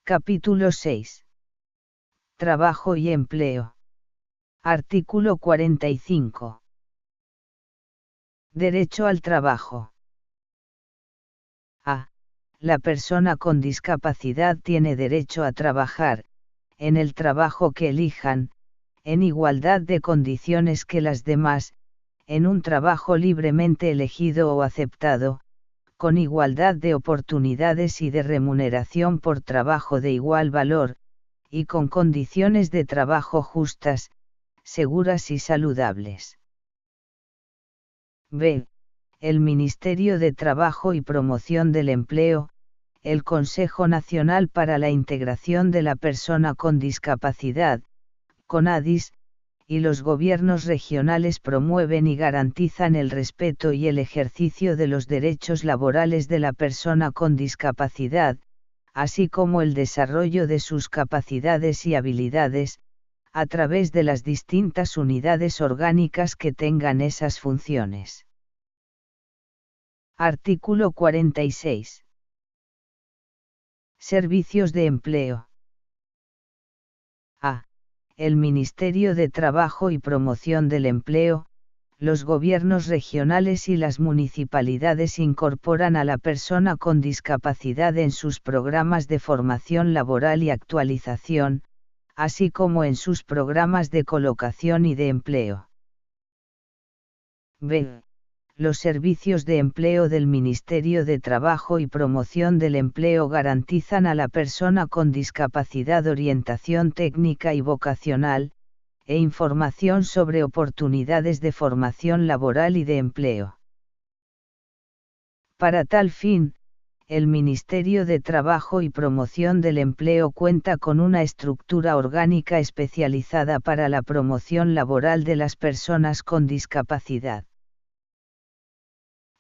Capítulo 6. Trabajo y empleo. Artículo 45. Derecho al trabajo. A. La persona con discapacidad tiene derecho a trabajar, en el trabajo que elijan, en igualdad de condiciones que las demás, en un trabajo libremente elegido o aceptado, con igualdad de oportunidades y de remuneración por trabajo de igual valor, y con condiciones de trabajo justas, seguras y saludables. B. El Ministerio de Trabajo y Promoción del Empleo, el Consejo Nacional para la Integración de la Persona con Discapacidad, CONADIS, y los gobiernos regionales promueven y garantizan el respeto y el ejercicio de los derechos laborales de la persona con discapacidad, así como el desarrollo de sus capacidades y habilidades, a través de las distintas unidades orgánicas que tengan esas funciones. Artículo 46. Servicios de empleo. A. El Ministerio de Trabajo y Promoción del Empleo, los gobiernos regionales y las municipalidades incorporan a la persona con discapacidad en sus programas de formación laboral y actualización, así como en sus programas de colocación y de empleo. B. Los servicios de empleo del Ministerio de Trabajo y Promoción del Empleo garantizan a la persona con discapacidad orientación técnica y vocacional, e información sobre oportunidades de formación laboral y de empleo. Para tal fin, el Ministerio de Trabajo y Promoción del Empleo cuenta con una estructura orgánica especializada para la promoción laboral de las personas con discapacidad.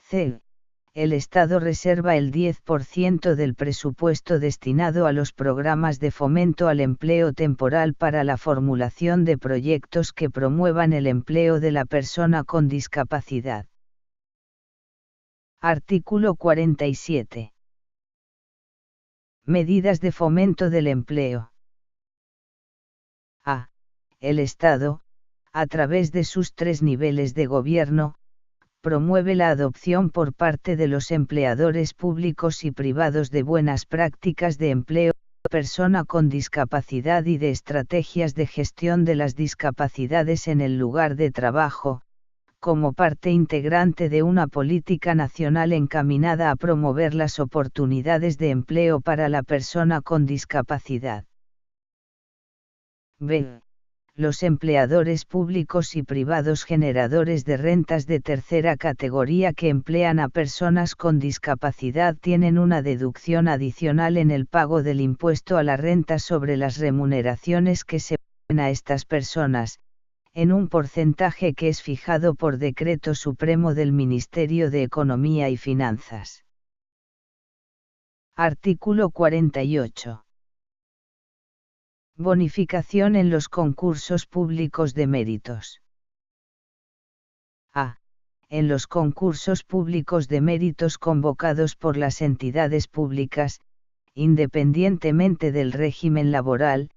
C. El Estado reserva el 10% del presupuesto destinado a los programas de fomento al empleo temporal para la formulación de proyectos que promuevan el empleo de la persona con discapacidad. Artículo 47. Medidas de fomento del empleo. A. El Estado, a través de sus 3 niveles de gobierno, promueve la adopción por parte de los empleadores públicos y privados de buenas prácticas de empleo de persona con discapacidad y de estrategias de gestión de las discapacidades en el lugar de trabajo, como parte integrante de una política nacional encaminada a promover las oportunidades de empleo para la persona con discapacidad. B. Los empleadores públicos y privados generadores de rentas de tercera categoría que emplean a personas con discapacidad tienen una deducción adicional en el pago del impuesto a la renta sobre las remuneraciones que se paguen a estas personas, en un porcentaje que es fijado por Decreto Supremo del Ministerio de Economía y Finanzas. Artículo 48. Bonificación en los concursos públicos de méritos. A. En los concursos públicos de méritos convocados por las entidades públicas, independientemente del régimen laboral,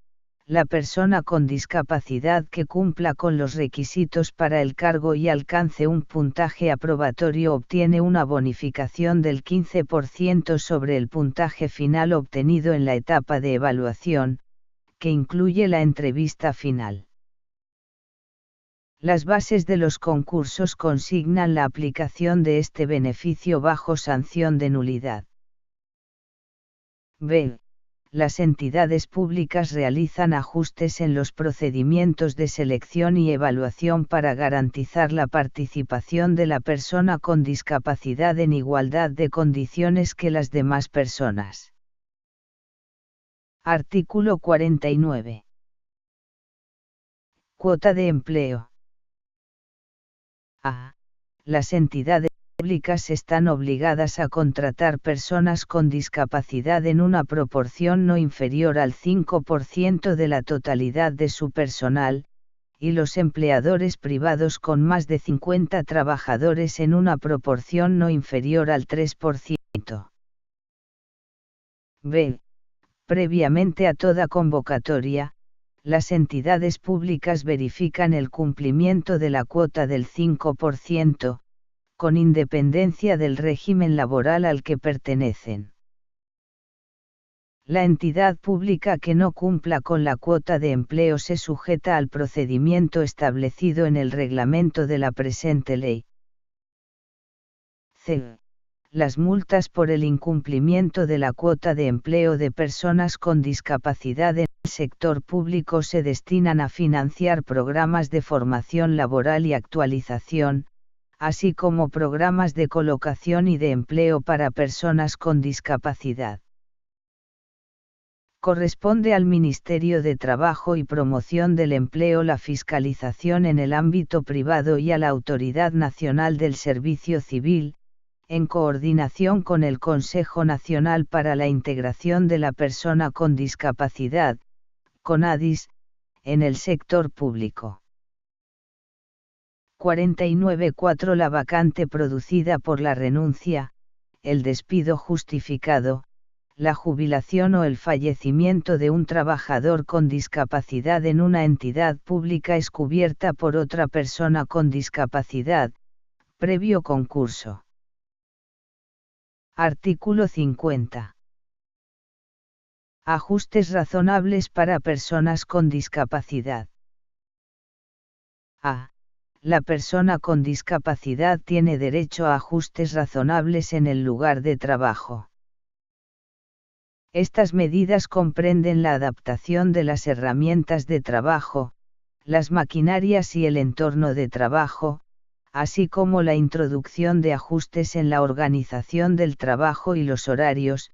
la persona con discapacidad que cumpla con los requisitos para el cargo y alcance un puntaje aprobatorio obtiene una bonificación del 15% sobre el puntaje final obtenido en la etapa de evaluación, que incluye la entrevista final. Las bases de los concursos consignan la aplicación de este beneficio bajo sanción de nulidad. B. Las entidades públicas realizan ajustes en los procedimientos de selección y evaluación para garantizar la participación de la persona con discapacidad en igualdad de condiciones que las demás personas. Artículo 49. Cuota de empleo. A. Las entidades públicas están obligadas a contratar personas con discapacidad en una proporción no inferior al 5% de la totalidad de su personal, y los empleadores privados con más de 50 trabajadores en una proporción no inferior al 3%. B. Previamente a toda convocatoria, las entidades públicas verifican el cumplimiento de la cuota del 5%, con independencia del régimen laboral al que pertenecen. La entidad pública que no cumpla con la cuota de empleo se sujeta al procedimiento establecido en el reglamento de la presente ley. C. Las multas por el incumplimiento de la cuota de empleo de personas con discapacidad en el sector público se destinan a financiar programas de formación laboral y actualización, así como programas de colocación y de empleo para personas con discapacidad. Corresponde al Ministerio de Trabajo y Promoción del Empleo la fiscalización en el ámbito privado y a la Autoridad Nacional del Servicio Civil, en coordinación con el Consejo Nacional para la Integración de la Persona con Discapacidad, CONADIS, en el sector público. 49.4 La vacante producida por la renuncia, el despido justificado, la jubilación o el fallecimiento de un trabajador con discapacidad en una entidad pública es cubierta por otra persona con discapacidad, previo concurso. Artículo 50. Ajustes razonables para personas con discapacidad. A. La persona con discapacidad tiene derecho a ajustes razonables en el lugar de trabajo. Estas medidas comprenden la adaptación de las herramientas de trabajo, las maquinarias y el entorno de trabajo, así como la introducción de ajustes en la organización del trabajo y los horarios,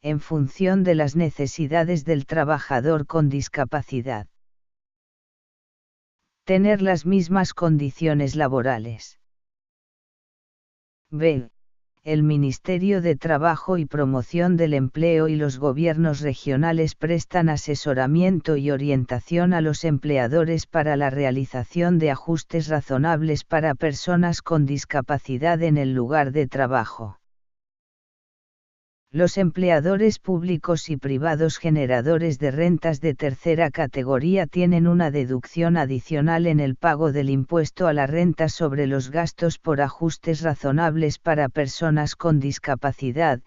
en función de las necesidades del trabajador con discapacidad. Tener las mismas condiciones laborales. B. El Ministerio de Trabajo y Promoción del Empleo y los gobiernos regionales prestan asesoramiento y orientación a los empleadores para la realización de ajustes razonables para personas con discapacidad en el lugar de trabajo. Los empleadores públicos y privados generadores de rentas de tercera categoría tienen una deducción adicional en el pago del impuesto a la renta sobre los gastos por ajustes razonables para personas con discapacidad,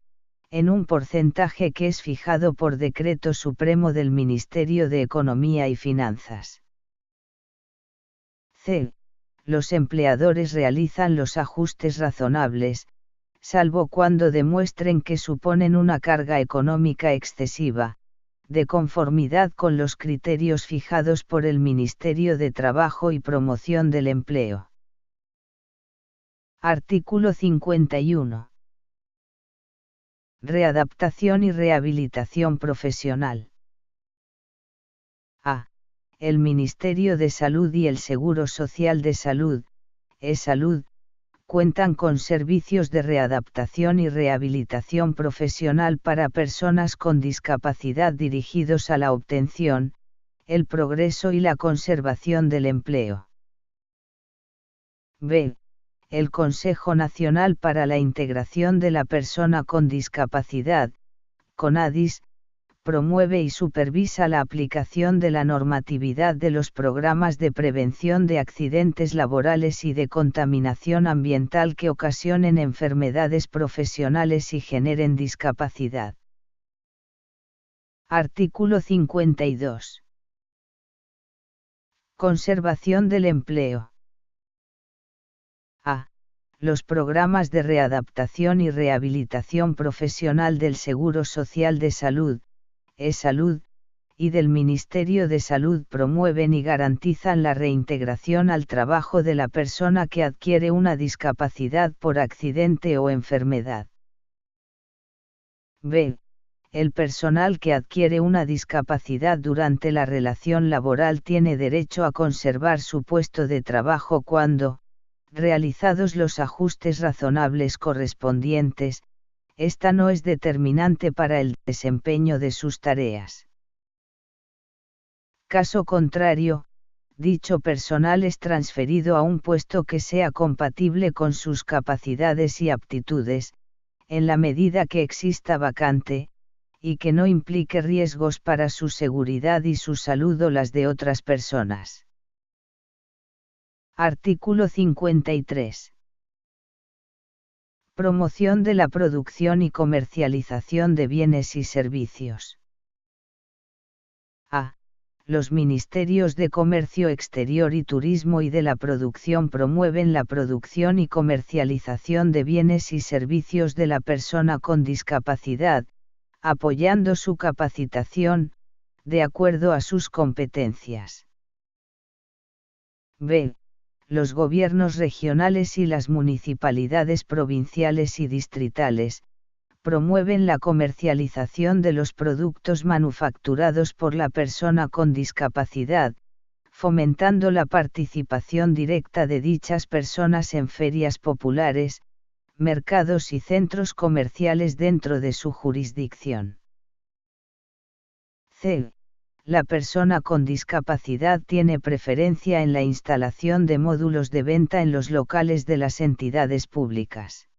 en un porcentaje que es fijado por Decreto Supremo del Ministerio de Economía y Finanzas. C. Los empleadores realizan los ajustes razonables, salvo cuando demuestren que suponen una carga económica excesiva, de conformidad con los criterios fijados por el Ministerio de Trabajo y Promoción del Empleo. Artículo 51. Readaptación y rehabilitación profesional. A. El Ministerio de Salud y el Seguro Social de Salud, e-Salud, cuentan con servicios de readaptación y rehabilitación profesional para personas con discapacidad dirigidos a la obtención, el progreso y la conservación del empleo. B. El Consejo Nacional para la Integración de la Persona con Discapacidad, CONADIS, promueve y supervisa la aplicación de la normatividad de los programas de prevención de accidentes laborales y de contaminación ambiental que ocasionen enfermedades profesionales y generen discapacidad. Artículo 52. Conservación del empleo. A. Los programas de readaptación y rehabilitación profesional del Seguro Social de Salud, e-Salud, y del Ministerio de Salud promueven y garantizan la reintegración al trabajo de la persona que adquiere una discapacidad por accidente o enfermedad. B. El personal que adquiere una discapacidad durante la relación laboral tiene derecho a conservar su puesto de trabajo cuando, realizados los ajustes razonables correspondientes, esta no es determinante para el desempeño de sus tareas. Caso contrario, dicho personal es transferido a un puesto que sea compatible con sus capacidades y aptitudes, en la medida que exista vacante, y que no implique riesgos para su seguridad y su salud o las de otras personas. Artículo 53. Promoción de la producción y comercialización de bienes y servicios. A. Los Ministerios de Comercio Exterior y Turismo y de la Producción promueven la producción y comercialización de bienes y servicios de la persona con discapacidad, apoyando su capacitación, de acuerdo a sus competencias. B. Los gobiernos regionales y las municipalidades provinciales y distritales, promueven la comercialización de los productos manufacturados por la persona con discapacidad, fomentando la participación directa de dichas personas en ferias populares, mercados y centros comerciales dentro de su jurisdicción. C. La persona con discapacidad tiene preferencia en la instalación de módulos de venta en los locales de las entidades públicas.